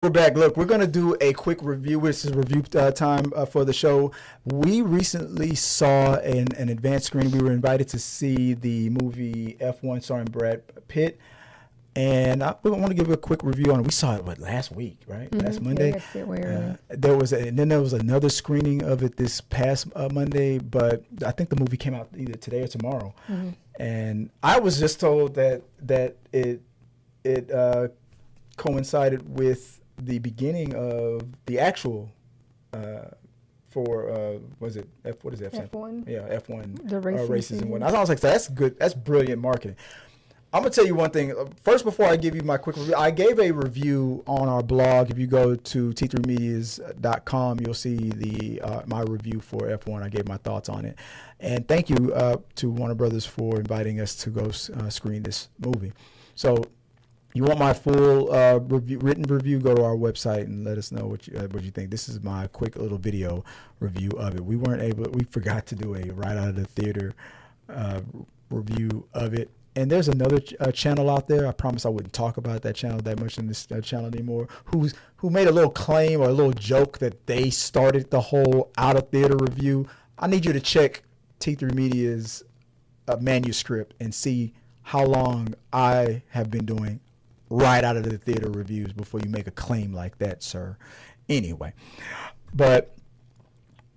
We're back. Look, we're going to do a quick review. This is review time for the show. We recently saw an advanced screening. We were invited to see the movie F1 starring Brad Pitt. And we want to give a quick review on it. We saw it, last week, right? Last Monday. Yeah, and then there was another screening of it this past Monday, but I think the movie came out either today or tomorrow. And I was just told that it coincided with the beginning of the actual was it what is it? F1? Yeah, F1 The races and whatnot. I was like, that's good. That's brilliant marketing. I'm gonna tell you one thing. First, before I give you my quick review, I gave a review on our blog. If you go to t3medias.com, you'll see my review for F1. I gave my thoughts on it, and thank you to Warner Brothers for inviting us to go screen this movie. So, you want my full written review? Go to our website and let us know what you think. This is my quick little video review of it. We forgot to do a right out of the theater review of it. And there's another channel out there. I promise I wouldn't talk about that channel that much in this channel anymore. Who made a little claim or a little joke that they started the whole out of theater review. I need you to check T3 Media's manuscript and see how long I have been doing right out of the theater reviews before you make a claim like that, sir. Anyway, but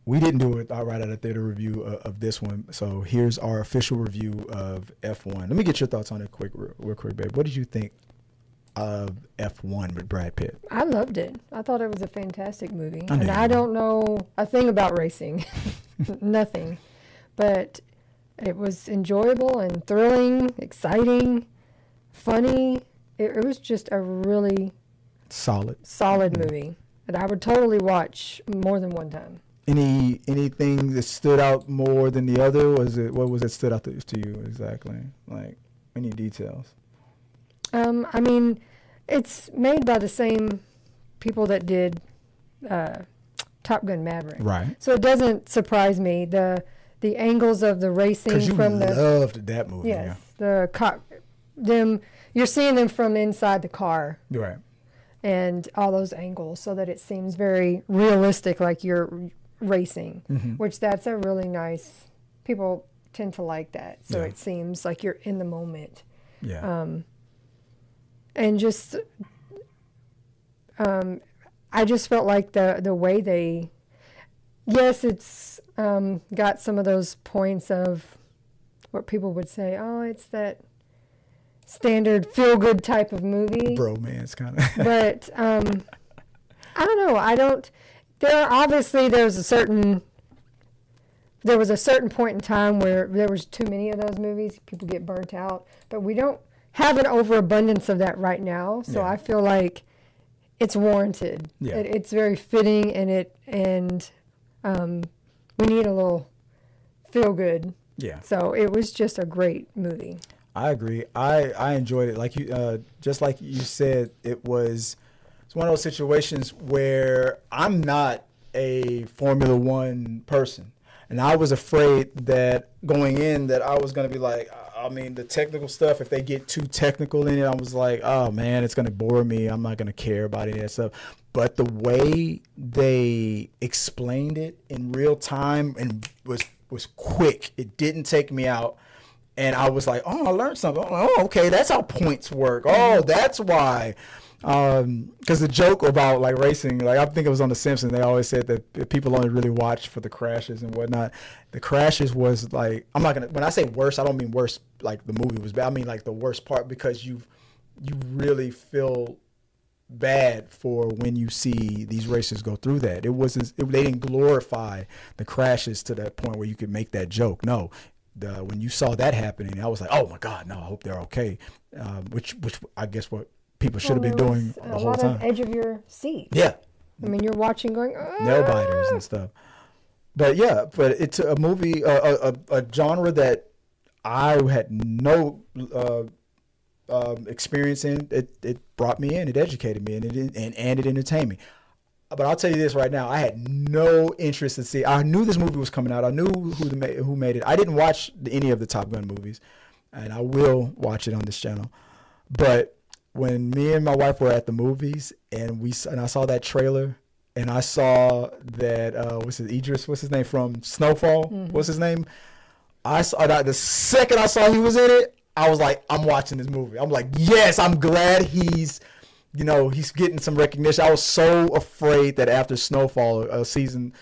we didn't do it right out of the theater review of this one. So here's our official review of F1. Let me get your thoughts on it real quick, babe. What did you think of F1 with Brad Pitt? I loved it. I thought it was a fantastic movie. I don't know a thing about racing. Nothing. But it was enjoyable and thrilling, exciting, funny. It was just a really solid movie that I would totally watch more than one time. Anything that stood out more than the other? What was it stood out to you exactly? Like any details? I mean, it's made by the same people that did Top Gun Maverick, right? So it doesn't surprise me the angles of the racing from the. 'Cause you loved that movie. Yes, yeah. You're seeing them from inside the car. Right. And all those angles so that it seems very realistic, like you're racing, which that's a really nice, people tend to like that. So it seems like you're in the moment. Yeah. And just, I just felt like the way it's got some of those points of what people would say, oh, it's that standard feel-good type of movie. Bromance kind of. But I don't know. There was a certain point in time where there was too many of those movies. People get burnt out. But we don't have an overabundance of that right now. So I feel like it's warranted. Yeah. It's very fitting, and we need a little feel-good. Yeah. So it was just a great movie. I agree. I enjoyed it. Like you, just like you said, it's one of those situations where I'm not a Formula One person, and I was afraid that going in that I was going to be like, I mean, the technical stuff. If they get too technical in it, I was like, oh man, it's going to bore me. I'm not going to care about any of that stuff. But the way they explained it in real time and was quick. It didn't take me out. And I was like, oh, I learned something. Oh, okay, that's how points work. Oh, that's why. Because the joke about like racing, like I think it was on The Simpsons, they always said that people only really watch for the crashes and whatnot. The crashes was like, when I say worse, I don't mean worse like the movie was bad. I mean like the worst part, because you really feel bad for when you see these racers go through that. They didn't glorify the crashes to that point where you could make that joke. No. When you saw that happening, I was like, "Oh my God, no! I hope they're okay." Which I guess what people should have been doing the whole time. A lot of edge of your seat. Yeah. I mean, you're watching, going nail biters and stuff. But it's a movie, a genre that I had no experience in. It brought me in. It educated me, and it entertained me. But I'll tell you this right now. I had no interest in seeing. I knew this movie was coming out. I knew who made it. I didn't watch any of the Top Gun movies, and I will watch it on this channel. But when me and my wife were at the movies and I saw that trailer and I saw that what's his name from Snowfall? Mm-hmm. What's his name? I saw that the second I saw he was in it, I was like, I'm watching this movie. I'm like, yes, I'm glad he's getting some recognition. I was so afraid that after Snowfall, seasons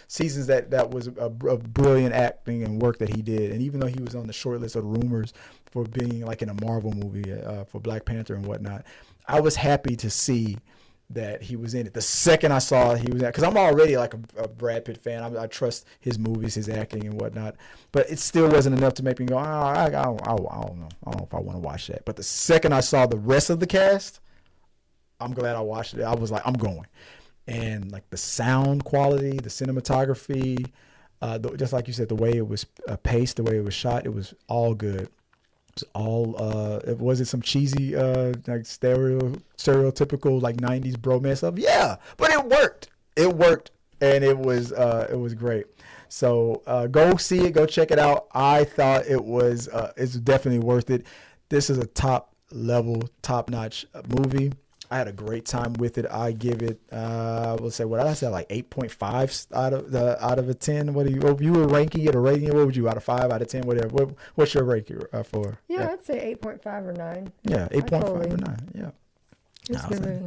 that was a brilliant acting and work that he did, and even though he was on the short list of rumors for being like in a Marvel movie for Black Panther and whatnot, I was happy to see that he was in it. The second I saw he was in it, because I'm already like a Brad Pitt fan. I trust his movies, his acting and whatnot, but it still wasn't enough to make me go, I don't know. I don't know if I want to watch that. But the second I saw the rest of the cast, I'm glad I watched it. I was like, I'm going. And like the sound quality, the cinematography, just like you said, the way it was paced, the way it was shot, it was all good. It was all, was it some cheesy, like stereotypical like 90s bromance stuff? Yeah, but it worked. It worked, and it was great. So go see it, go check it out. I thought it's definitely worth it. This is a top level, top notch movie. I had a great time with it. I give it, let's say, what I said, like 8.5 out of a 10. If you were ranking it or rating it, what would you, out of 5, out of 10, whatever? What's your ranking for? Yeah, I'd say 8.5 or 9. Yeah, 8.5 or 9. Yeah.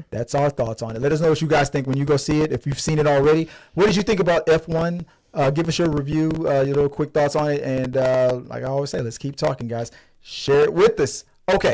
That's our thoughts on it. Let us know what you guys think when you go see it. If you've seen it already, what did you think about F1? Give us your review, your little quick thoughts on it. And like I always say, let's keep talking, guys. Share it with us. Okay.